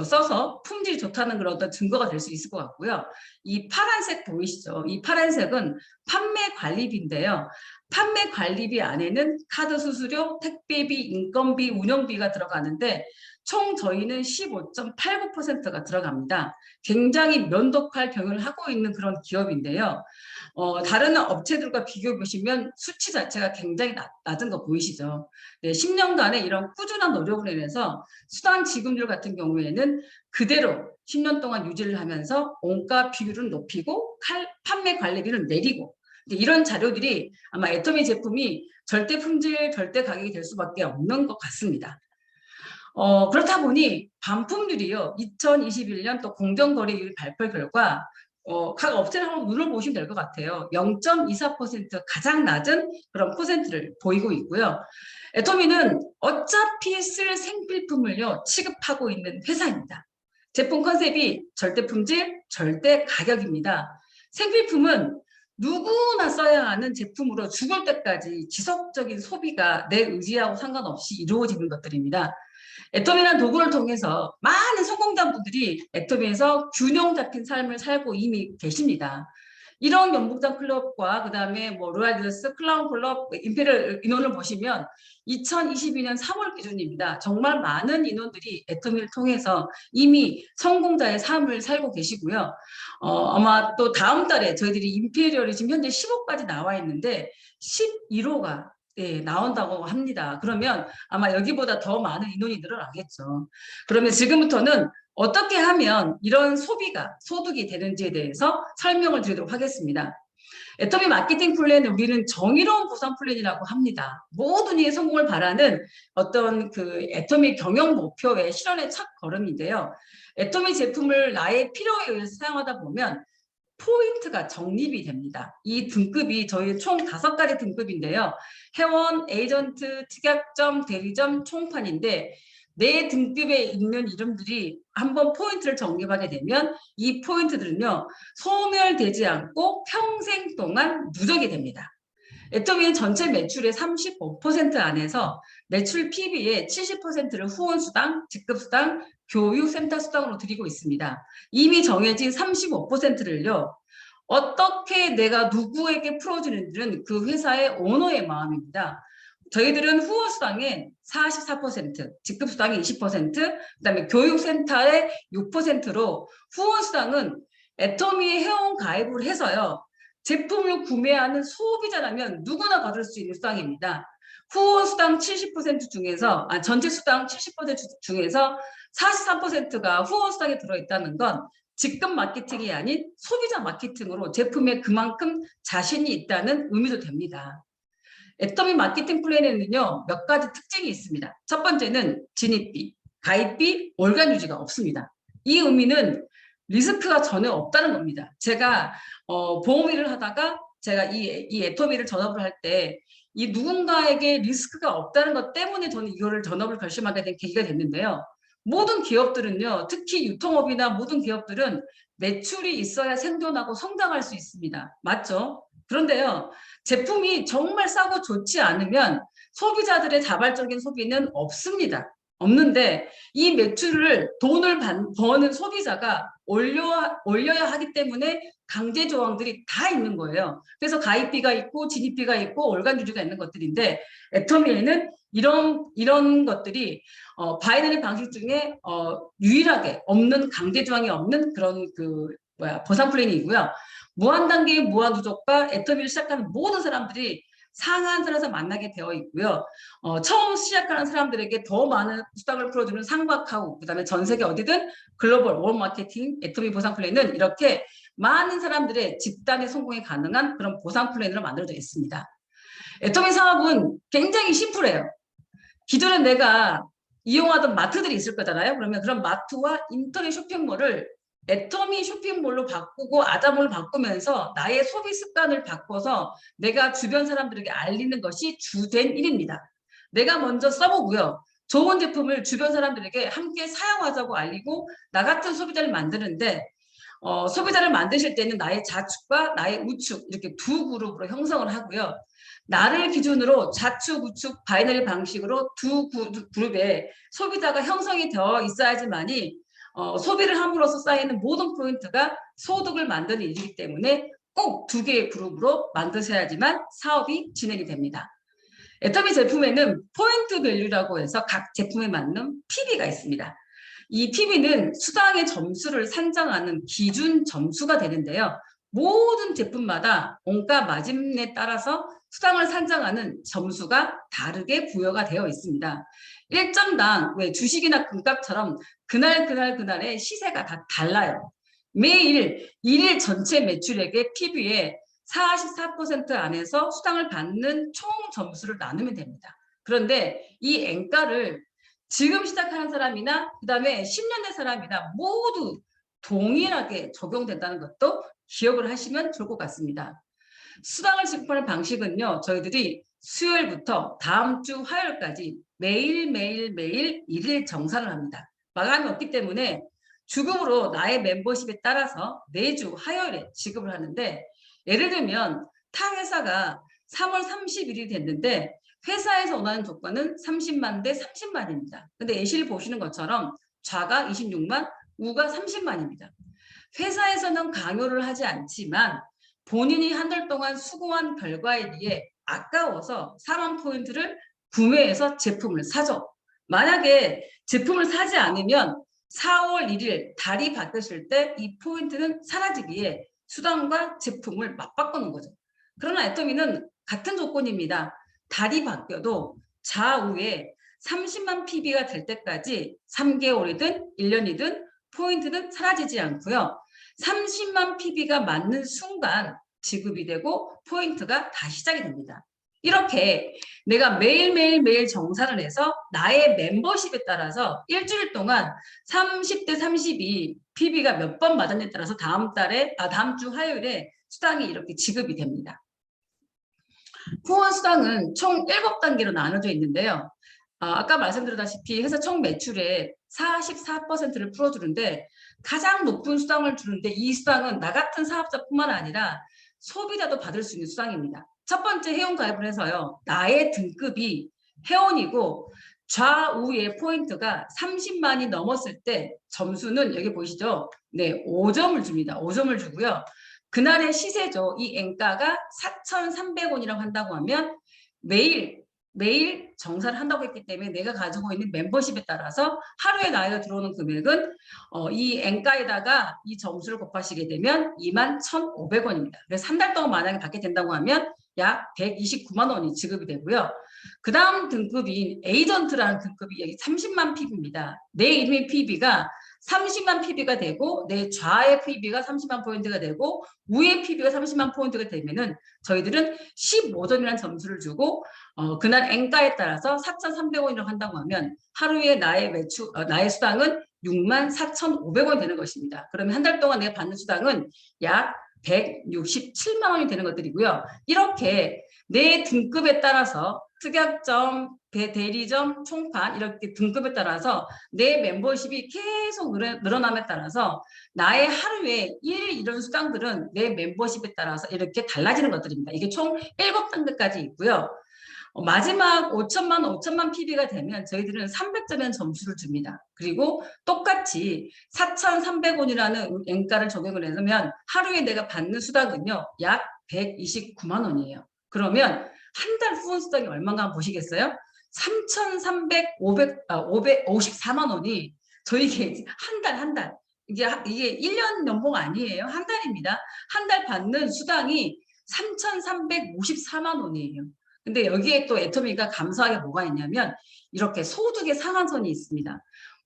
써서 품질이 좋다는 그런 어떤 증거가 될 수 있을 것 같고요. 이 파란색 보이시죠? 이 파란색은 판매 관리비인데요. 판매 관리비 안에는 카드 수수료, 택배비, 인건비, 운영비가 들어가는데 총 저희는 15.89%가 들어갑니다. 굉장히 면도칼 경영을 하고 있는 그런 기업인데요. 다른 업체들과 비교해 보시면 수치 자체가 굉장히 낮은 거 보이시죠? 네, 10년간의 이런 꾸준한 노력으로 인해서 수당 지급률 같은 경우에는 그대로 10년 동안 유지를 하면서 원가 비율은 높이고 판매 관리비는 내리고 이런 자료들이 아마 애터미 제품이 절대 품질, 절대 가격이 될 수밖에 없는 것 같습니다. 그렇다 보니 반품률이요. 2021년 또 공정거래율 발표 결과 각 업체를 한번 눈을 보시면 될 것 같아요. 0.24% 가장 낮은 그런 퍼센트를 보이고 있고요. 애터미는 어차피 쓸 생필품을요 취급하고 있는 회사입니다. 제품 컨셉이 절대 품질, 절대 가격입니다. 생필품은 누구나 써야 하는 제품으로 죽을 때까지 지속적인 소비가 내 의지하고 상관없이 이루어지는 것들입니다. 애터미라는 도구를 통해서 많은 성공자분들이 애터미에서 균형 잡힌 삶을 살고 이미 계십니다. 이런 연봉장 클럽과 그다음에 뭐 로얄리더스, 클라운 클럽, 임페리얼 인원을 보시면 2022년 3월 기준입니다. 정말 많은 인원들이 애터미를 통해서 이미 성공자의 삶을 살고 계시고요. 아마 또 다음 달에 저희들이 임페리얼이 지금 현재 10호까지 나와 있는데 11호가 나온다고 합니다. 그러면 아마 여기보다 더 많은 인원이 늘어나겠죠. 그러면 지금부터는 어떻게 하면 이런 소비가 소득이 되는지에 대해서 설명을 드리도록 하겠습니다. 애터미 마케팅 플랜은 우리는 정의로운 보상 플랜이라고 합니다. 모든 이의 성공을 바라는 어떤 그 애터미 경영 목표의 실현의 첫 걸음인데요. 애터미 제품을 나의 필요에 의해서 사용하다 보면 포인트가 적립이 됩니다. 이 등급이 저희 총 5가지 등급인데요. 회원, 에이전트, 특약점, 대리점, 총판인데 내 등급에 있는 이름들이 한번 포인트를 적립하게 되면 이 포인트들은요. 소멸되지 않고 평생 동안 누적이 됩니다. 애터미는 전체 매출의 35% 안에서 매출 PB의 70%를 후원수당, 직급수당, 교육센터 수당으로 드리고 있습니다. 이미 정해진 35%를요. 어떻게 내가 누구에게 풀어주는지는 그 회사의 오너의 마음입니다. 저희들은 후원수당의 44%, 직급수당의 20%, 그다음에 교육센터의 6%로 후원수당은 애터미의 회원 가입을 해서요. 제품을 구매하는 소비자라면 누구나 받을 수 있는 수당입니다. 후원 수당 70% 중에서 전체 수당 70% 중에서 43%가 후원 수당에 들어있다는 건 직급 마케팅이 아닌 소비자 마케팅으로 제품에 그만큼 자신이 있다는 의미도 됩니다. 애터미 마케팅 플랜에는요 몇 가지 특징이 있습니다. 첫 번째는 진입비, 가입비, 월간 유지가 없습니다. 이 의미는 리스크가 전혀 없다는 겁니다. 제가 보험 일을 하다가 제가 이 애터미를 전업을 할 때 이 누군가에게 리스크가 없다는 것 때문에 저는 이거를 전업을 결심하게 된 계기가 됐는데요. 모든 기업들은요, 특히 유통업이나 모든 기업들은 매출이 있어야 생존하고 성장할 수 있습니다. 맞죠? 그런데요, 제품이 정말 싸고 좋지 않으면 소비자들의 자발적인 소비는 없습니다. 없는데 이 매출을 돈을 버는 소비자가 올려야 하기 때문에 강제 조항들이 다 있는 거예요. 그래서 가입비가 있고 진입비가 있고 월간 유지가 있는 것들인데 애터미에는 이런 것들이 바이너리 방식 중에 유일하게 없는 강제 조항이 없는 그런 보상 플랜이고요. 무한 단계의 무한 누적과 애터미를 시작하는 모든 사람들이 상한선에서 만나게 되어 있고요. 처음 시작하는 사람들에게 더 많은 수당을 풀어주는 상박하고 그다음에 전 세계 어디든 글로벌 월 마케팅 애터미 보상 플랜은 이렇게 많은 사람들의 집단의 성공이 가능한 그런 보상 플랜으로 만들어져 있습니다. 애터미 사업은 굉장히 심플해요. 기존에 내가 이용하던 마트들이 있을 거잖아요. 그러면 그런 마트와 인터넷 쇼핑몰을 애터미 쇼핑몰로 바꾸고 아자몰로 바꾸면서 나의 소비 습관을 바꿔서 내가 주변 사람들에게 알리는 것이 주된 일입니다. 내가 먼저 써보고요. 좋은 제품을 주변 사람들에게 함께 사용하자고 알리고 나 같은 소비자를 만드는데 소비자를 만드실 때는 나의 좌측과 나의 우측 이렇게 두 그룹으로 형성을 하고요. 나를 기준으로 좌측, 우측 바이너리 방식으로 두 그룹의 소비자가 형성이 되어 있어야지만이 소비를 함으로써 쌓이는 모든 포인트가 소득을 만드는 일이기 때문에 꼭 두 개의 그룹으로 만드셔야지만 사업이 진행이 됩니다. 애터미 제품에는 포인트 밸류라고 해서 각 제품에 맞는 PB가 있습니다. 이 PB는 수당의 점수를 산정하는 기준 점수가 되는데요. 모든 제품마다 원가 마진에 따라서 수당을 산정하는 점수가 다르게 부여가 되어 있습니다. 1점당 왜 주식이나 금값처럼 그날의 시세가 다 달라요. 매일 일일 전체 매출액의 PB에 44% 안에서 수당을 받는 총 점수를 나누면 됩니다. 그런데 이 N가를 지금 시작하는 사람이나 그다음에 10년 된 사람이나 모두 동일하게 적용된다는 것도 기억을 하시면 좋을 것 같습니다. 수당을 지급하는 방식은요. 저희들이 수요일부터 다음 주 화요일까지 매일 일일 정산을 합니다. 마감이 없기 때문에 주금으로 나의 멤버십에 따라서 매주 화요일에 지급을 하는데 예를 들면 타 회사가 3월 30일이 됐는데 회사에서 원하는 조건은 30만 대 30만입니다. 근데 예시를 보시는 것처럼 좌가 26만, 우가 30만입니다. 회사에서는 강요를 하지 않지만 본인이 한 달 동안 수고한 결과에 비해 아까워서 4만 포인트를 구매해서 제품을 사죠. 만약에 제품을 사지 않으면 4월 1일 달이 바뀌었을 때 이 포인트는 사라지기에 수당과 제품을 맞바꾸는 거죠. 그러나 애터미는 같은 조건입니다. 달이 바뀌어도 좌우에 30만 PB가 될 때까지 3개월이든 1년이든 포인트는 사라지지 않고요. 30만 PB가 맞는 순간 지급이 되고 포인트가 다시 시작이 됩니다. 이렇게 내가 매일 정산을 해서 나의 멤버십에 따라서 일주일 동안 30대 32 PB가 몇 번 맞았냐에 따라서 다음 주 화요일에 수당이 이렇게 지급이 됩니다. 후원 수당은 총 7단계로 나눠져 있는데요. 아까 말씀드렸다시피 회사 총 매출의 44%를 풀어주는데 가장 높은 수당을 주는데 이 수당은 나 같은 사업자뿐만 아니라 소비자도 받을 수 있는 수당입니다. 첫 번째 회원 가입을 해서요. 나의 등급이 회원이고 좌우의 포인트가 30만이 넘었을 때 점수는 여기 보이시죠? 네, 5점을 줍니다. 5점을 주고요. 그날의 시세죠. 이 N가가 4,300원이라고 한다고 하면 매일 정산을 한다고 했기 때문에 내가 가지고 있는 멤버십에 따라서 하루에 나이가 들어오는 금액은 이 N가에다가 이 점수를 곱하시게 되면 21,500원입니다. 그래서 한 달 동안 만약에 받게 된다고 하면 약 129만 원이 지급이 되고요. 그 다음 등급인 에이전트라는 등급이 여기 30만 PB입니다. 내 이름의 PB가 30만 PB가 되고 내 좌의 PB가 30만 포인트가 되고 우의 PB가 30만 포인트가 되면은 저희들은 15점이라는 점수를 주고 그날 N가에 따라서 4,300원이라고 한다고 하면 하루에 나의 수당은 64,500원이 되는 것입니다. 그러면 한 달 동안 내가 받는 수당은 약 167만 원이 되는 것들이고요. 이렇게 내 등급에 따라서 특약점, 대리점, 총판 이렇게 등급에 따라서 내 멤버십이 계속 늘어남에 따라서 나의 하루에 이런 수당들은 내 멤버십에 따라서 이렇게 달라지는 것들입니다. 이게 총 7단계까지 있고요. 마지막 5천만 PB가 되면 저희들은 300점의 점수를 줍니다. 그리고 똑같이 4,300원이라는 N가를 적용을 해서 하루에 내가 받는 수당은요. 약 129만 원이에요. 그러면 한 달 후원 수당이 얼마인가 한번 보시겠어요? 3,354만 원이 저에게 한 달. 이게 1년 연봉 아니에요. 한 달입니다. 한 달 받는 수당이 3,354만 원이에요. 근데 여기에 또 애터미가 감사하게 뭐가 있냐면 이렇게 소득의 상한선이 있습니다.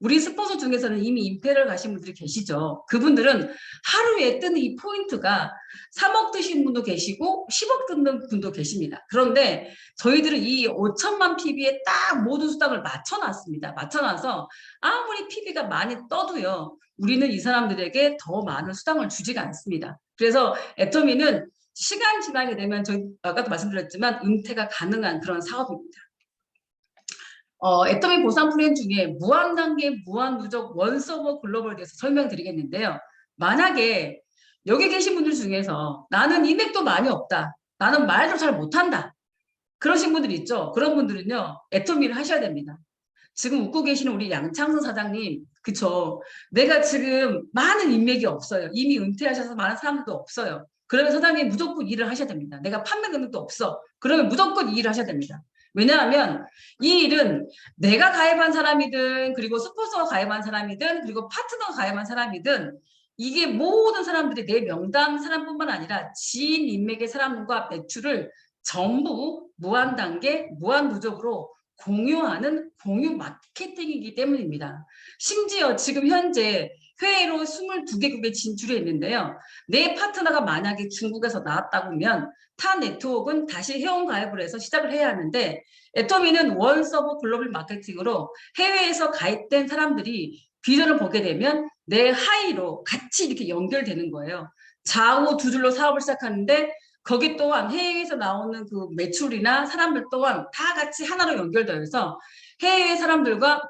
우리 스폰서 중에서는 이미 임페를 가신 분들이 계시죠. 그분들은 하루에 뜨는 이 포인트가 3억 드신 분도 계시고 10억 드는 분도 계십니다. 그런데 저희들은 이 5천만 PB에 딱 모든 수당을 맞춰놨습니다. 맞춰놔서 아무리 PB가 많이 떠도요. 우리는 이 사람들에게 더 많은 수당을 주지가 않습니다. 그래서 애터미는 시간 지나게 되면 저희 아까도 말씀드렸지만 은퇴가 가능한 그런 사업입니다. 애터미 보상 플랜 중에 무한 단계, 무한 누적, 원 서버 글로벌에 대해서 설명드리겠는데요. 만약에 여기 계신 분들 중에서 나는 인맥도 많이 없다. 나는 말도 잘 못한다. 그러신 분들 있죠. 그런 분들은요. 애터미를 하셔야 됩니다. 지금 웃고 계시는 우리 양창선 사장님, 그쵸? 내가 지금 많은 인맥이 없어요. 이미 은퇴하셔서 많은 사람들도 없어요. 그러면 사장님 무조건 일을 하셔야 됩니다. 내가 판매 능력도 없어. 그러면 무조건 이 일을 하셔야 됩니다. 왜냐하면 이 일은 내가 가입한 사람이든 그리고 스폰서가 가입한 사람이든 그리고 파트너가 가입한 사람이든 이게 모든 사람들이 내 명단 사람뿐만 아니라 지인 인맥의 사람과 매출을 전부 무한 단계, 무한 누적으로 공유하는 공유 마케팅이기 때문입니다. 심지어 지금 현재 해외로 22개국에 진출해 있는데요. 내 파트너가 만약에 중국에서 나왔다고 하면 타 네트워크는 다시 회원 가입을 해서 시작을 해야 하는데 애터미는 원 서버 글로벌 마케팅으로 해외에서 가입된 사람들이 비전을 보게 되면 내 하이로 같이 이렇게 연결되는 거예요. 좌우 두 줄로 사업을 시작하는데 거기 또한 해외에서 나오는 그 매출이나 사람들 또한 다 같이 하나로 연결되어서 해외 사람들과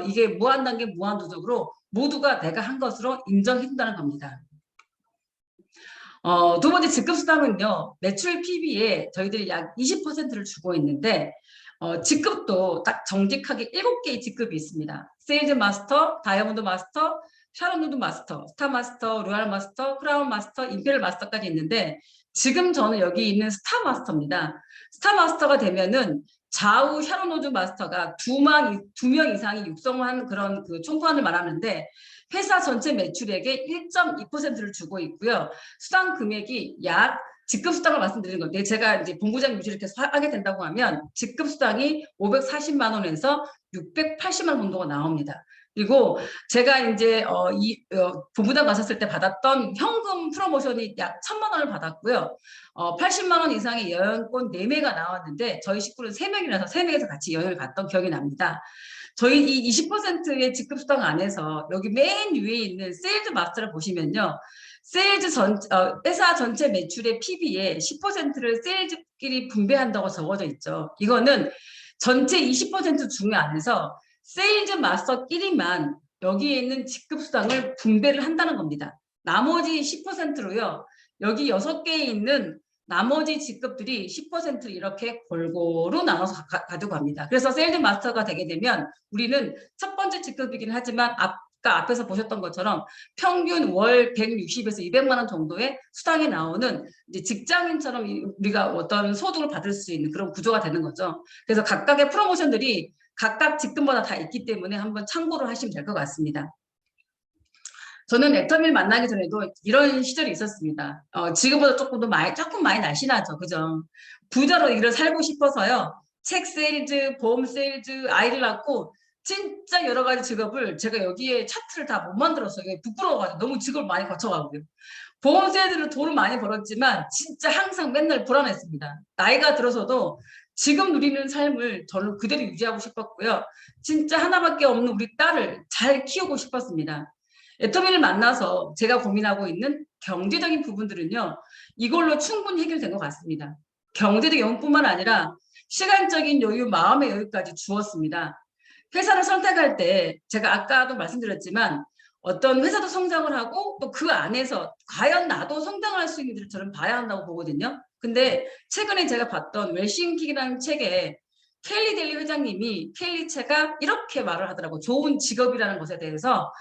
이게 무한단계 무한도적으로 모두가 내가 한 것으로 인정해준다는 겁니다. 두 번째 직급수당은요. 매출 PB에 저희들이 약 20%를 주고 있는데 직급도 딱 정직하게 7개의 직급이 있습니다. 세일즈 마스터, 다이아몬드 마스터, 샤론누드 마스터, 스타 마스터, 로얄 마스터, 크라운 마스터, 임페리얼 마스터까지 있는데 지금 저는 여기 있는 스타 마스터입니다. 스타 마스터가 되면은 좌우 샤론누드 마스터가 두 명 이상이 육성한 그런 그 총판을 말하는데 회사 전체 매출액의 1.2%를 주고 있고요. 수당 금액이 약 직급 수당을 말씀드리는 건데 제가 이제 본부장 유지를 계속 하게 된다고 하면 직급 수당이 540만 원에서 680만 원 정도가 나옵니다. 그리고 제가 이제 본부장 가셨을 때 받았던 현금 프로모션이 약 1,000만 원을 받았고요. 80만 원 이상의 여행권 4매가 나왔는데 저희 식구는 3명이라서 3명에서 같이 여행을 갔던 기억이 납니다. 저희 이 20%의 직급 수당 안에서 여기 맨 위에 있는 세일즈 마스터를 보시면요. 회사 전체 매출의 PB의 10%를 세일즈끼리 분배한다고 적어져 있죠. 이거는 전체 20% 중에 안에서 세일즈 마스터끼리만 여기에 있는 직급 수당을 분배를 한다는 겁니다. 나머지 10%로요. 여기 6개에 있는 나머지 직급들이 10% 이렇게 골고루 나눠서 가지고 갑니다. 그래서 세일즈 마스터가 되게 되면 우리는 첫 번째 직급이긴 하지만 아까 앞에서 보셨던 것처럼 평균 월 160에서 200만 원 정도의 수당이 나오는 이제 직장인처럼 우리가 어떤 소득을 받을 수 있는 그런 구조가 되는 거죠. 그래서 각각의 프로모션들이 각각 직급마다 다 있기 때문에 한번 참고를 하시면 될 것 같습니다. 저는 애터미를 만나기 전에도 이런 시절이 있었습니다. 지금보다 조금 많이 날씬하죠. 그죠? 부자로 일을 살고 싶어서요. 책 세일즈, 보험 세일즈, 아이를 낳고 진짜 여러 가지 직업을 제가 여기에 차트를 다 못 만들었어요. 부끄러워가지고 너무 직업을 많이 거쳐가고요. 보험 세일즈로 돈을 많이 벌었지만 진짜 항상 맨날 불안했습니다. 나이가 들어서도 지금 누리는 삶을 저는 그대로 유지하고 싶었고요. 진짜 하나밖에 없는 우리 딸을 잘 키우고 싶었습니다. 애터미를 만나서 제가 고민하고 있는 경제적인 부분들은요. 이걸로 충분히 해결된 것 같습니다. 경제적 여유뿐만 아니라 시간적인 여유, 마음의 여유까지 주었습니다. 회사를 선택할 때 제가 아까도 말씀드렸지만 어떤 회사도 성장을 하고 또 그 안에서 과연 나도 성장할 수 있는 일을 저는 봐야 한다고 보거든요. 근데 최근에 제가 봤던 웰싱킥이라는 책에 켈리 델리 회장님이 켈리체가 이렇게 말을 하더라고요. 좋은 직업이라는 것에 대해서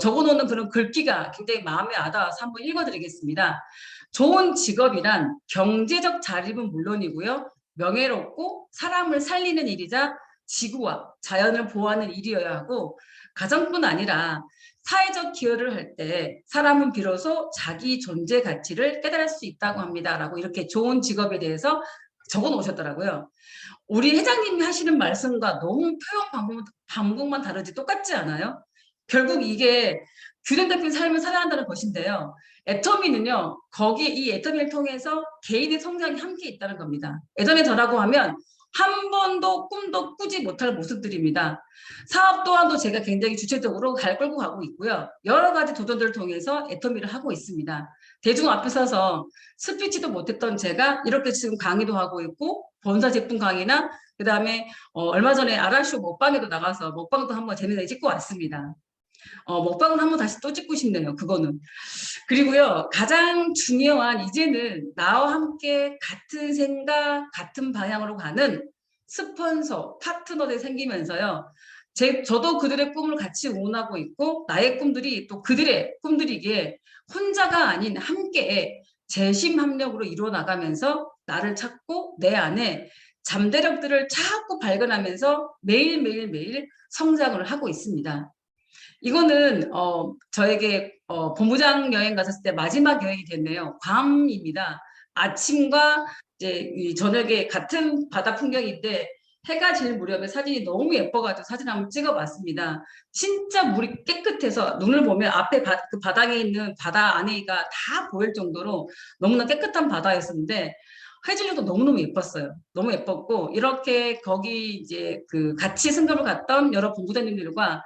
적어놓는 그런 글귀가 굉장히 마음에 와닿아서 한번 읽어드리겠습니다. 좋은 직업이란 경제적 자립은 물론이고요. 명예롭고 사람을 살리는 일이자 지구와 자연을 보호하는 일이어야 하고 가정뿐 아니라 사회적 기여를 할 때 사람은 비로소 자기 존재 가치를 깨달을 수 있다고 합니다. 라고 이렇게 좋은 직업에 대해서 적어 놓으셨더라고요. 우리 회장님이 하시는 말씀과 너무 표현 방법만 다르지 똑같지 않아요? 결국 이게 균형잡힌 삶을 살아야 한다는 것인데요. 애터미는요. 거기에 이 애터미를 통해서 개인의 성장이 함께 있다는 겁니다. 예전에 저라고 하면 한 번도 꿈도 꾸지 못할 모습들입니다. 사업 또한도 제가 굉장히 주체적으로 끌고 가고 있고요. 여러 가지 도전들을 통해서 애터미를 하고 있습니다. 대중 앞에 서서 스피치도 못했던 제가 이렇게 지금 강의도 하고 있고 본사 제품 강의나 그다음에 얼마 전에 아라쇼 먹방에도 나가서 먹방도 한번 재미나게 찍고 왔습니다. 먹방은 한번 다시 또 찍고 싶네요. 그거는. 그리고요, 가장 중요한 이제는 나와 함께 같은 생각, 같은 방향으로 가는 스폰서, 파트너들이 생기면서요. 저도 그들의 꿈을 같이 응원하고 있고 나의 꿈들이 또 그들의 꿈들이기에 혼자가 아닌 함께 재심합력으로 이루어 나가면서 나를 찾고 내 안에 잠재력들을 자꾸 발견하면서 매일매일 성장을 하고 있습니다. 이거는 저에게 본부장 여행 갔었을 때 마지막 여행이 됐네요. 괌입니다. 아침과 이제 이 저녁에 같은 바다 풍경인데 해가 질 무렵에 사진이 너무 예뻐가지고 사진 한번 찍어봤습니다. 진짜 물이 깨끗해서 눈을 보면 앞에 그 바닥에 있는 바다 안에가 다 보일 정도로 너무나 깨끗한 바다였었는데 해질녘도 너무너무 예뻤어요. 너무 예뻤고 이렇게 거기 이제 그 같이 승급을 갔던 여러 본부장님들과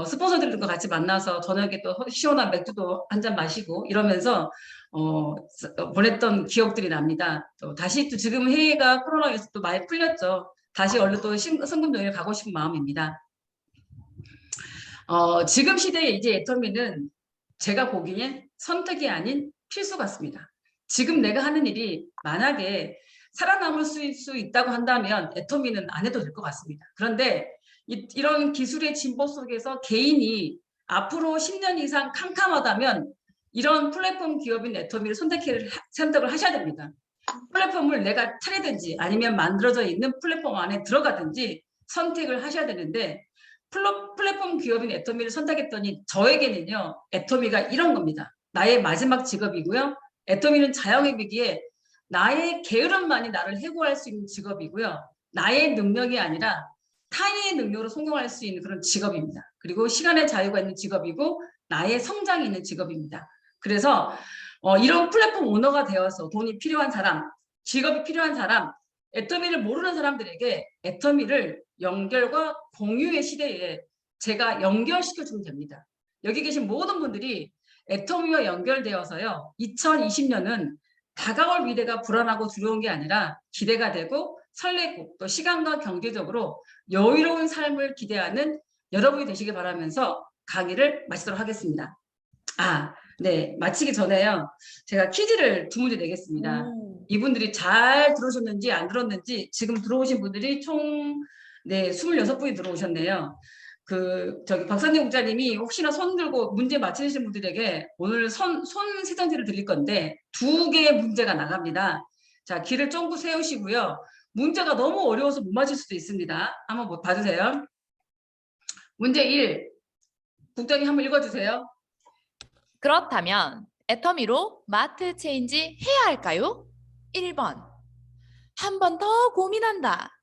스폰서들과 같이 만나서 저녁에 또 시원한 맥주도 한 잔 마시고 이러면서 보냈던 기억들이 납니다. 또 다시 또 지금 해외가 코로나에서 또 많이 풀렸죠. 다시 얼른 또 승급 여행을 가고 싶은 마음입니다. 지금 시대에 이제 애터미는 제가 보기엔 선택이 아닌 필수 같습니다. 지금 내가 하는 일이 만약에 살아남을 수 있다고 한다면 애터미는 안 해도 될 것 같습니다. 그런데 이런 기술의 진보 속에서 개인이 앞으로 10년 이상 캄캄하다면 이런 플랫폼 기업인 애터미를 선택을 하셔야 됩니다. 플랫폼을 내가 차리든지 아니면 만들어져 있는 플랫폼 안에 들어가든지 선택을 하셔야 되는데 플랫폼 기업인 애터미를 선택했더니 저에게는요. 애터미가 이런 겁니다. 나의 마지막 직업이고요. 애터미는 자영업이기에 나의 게으름만이 나를 해고할 수 있는 직업이고요. 나의 능력이 아니라 타인의 능력으로 성공할 수 있는 그런 직업입니다. 그리고 시간의 자유가 있는 직업이고 나의 성장이 있는 직업입니다. 그래서 이런 플랫폼 오너가 되어서 돈이 필요한 사람, 직업이 필요한 사람, 애터미를 모르는 사람들에게 애터미를 연결과 공유의 시대에 제가 연결시켜주면 됩니다. 여기 계신 모든 분들이 애터미와 연결되어서요. 2020년은 다가올 미래가 불안하고 두려운 게 아니라 기대가 되고 설레고 또 시간과 경제적으로 여유로운 삶을 기대하는 여러분이 되시길 바라면서 강의를 마치도록 하겠습니다. 네. 마치기 전에요. 제가 퀴즈를 두 문제 내겠습니다. 이분들이 잘 들어오셨는지 안 들었는지 지금 들어오신 분들이 총 26분이 들어오셨네요. 저기 박선영 국장님이 혹시나 손 들고 문제 맞히신 분들에게 오늘 손 세정지를 드릴 건데 2개의 문제가 나갑니다. 자, 귀를 쫑긋 세우시고요. 문제가 너무 어려워서 못 맞힐 수도 있습니다. 한번 봐주세요. 문제 1. 국장님 한번 읽어주세요. 그렇다면 애터미로 마트 체인지 해야 할까요? 1번. 한 번 더 고민한다.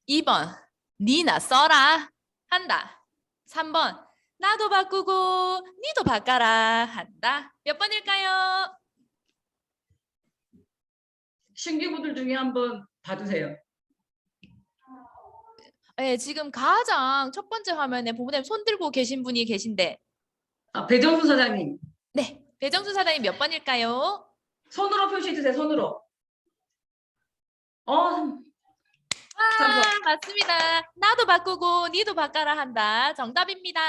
2번. 니나 써라. 한다. 3번. 나도 바꾸고 니도 바꿔라. 한다. 몇 번일까요? 신규분들 중에 한번 봐주세요. 네, 지금 가장 첫 번째 화면에 본부장님 손 들고 계신 분이 계신데 배정수 사장님. 네, 배정수 사장님 몇 번일까요? 손으로 표시해주세요. 손으로. 3번. 맞습니다. 나도 바꾸고 니도 바꿔라 한다. 정답입니다.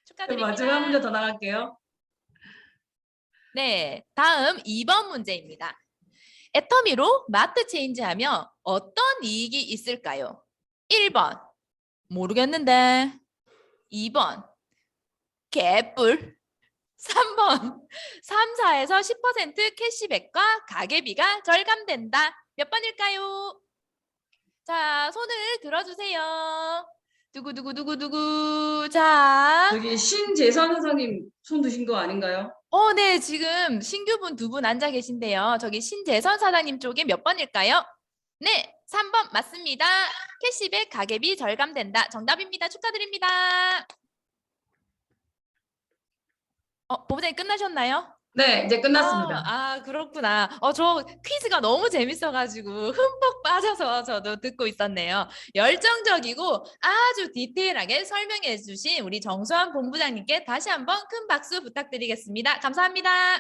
축하드립니다. 마지막 문제 더 나갈게요. 네, 다음 2번 문제입니다. 애터미로 마트 체인지하면 어떤 이익이 있을까요? 1번 모르겠는데 2번 개뿔 3번 3, 4에서 10% 캐시백과 가게비가 절감된다. 몇 번일까요? 자, 손을 들어주세요. 누구. 자. 여기 신재선 선생님 손 드신 거 아닌가요? 네, 지금 신규분 2분 앉아 계신데요. 저기 신재선 사장님 쪽에 몇 번일까요? 네, 3번 맞습니다. 캐시백 가게비 절감된다. 정답입니다. 축하드립니다. 본부장님 끝나셨나요? 네, 이제 끝났습니다. 그렇구나. 저 퀴즈가 너무 재밌어가지고 흠뻑 빠져서 저도 듣고 있었네요. 열정적이고 아주 디테일하게 설명해 주신 우리 정수환 본부장님께 다시 한번 큰 박수 부탁드리겠습니다. 감사합니다.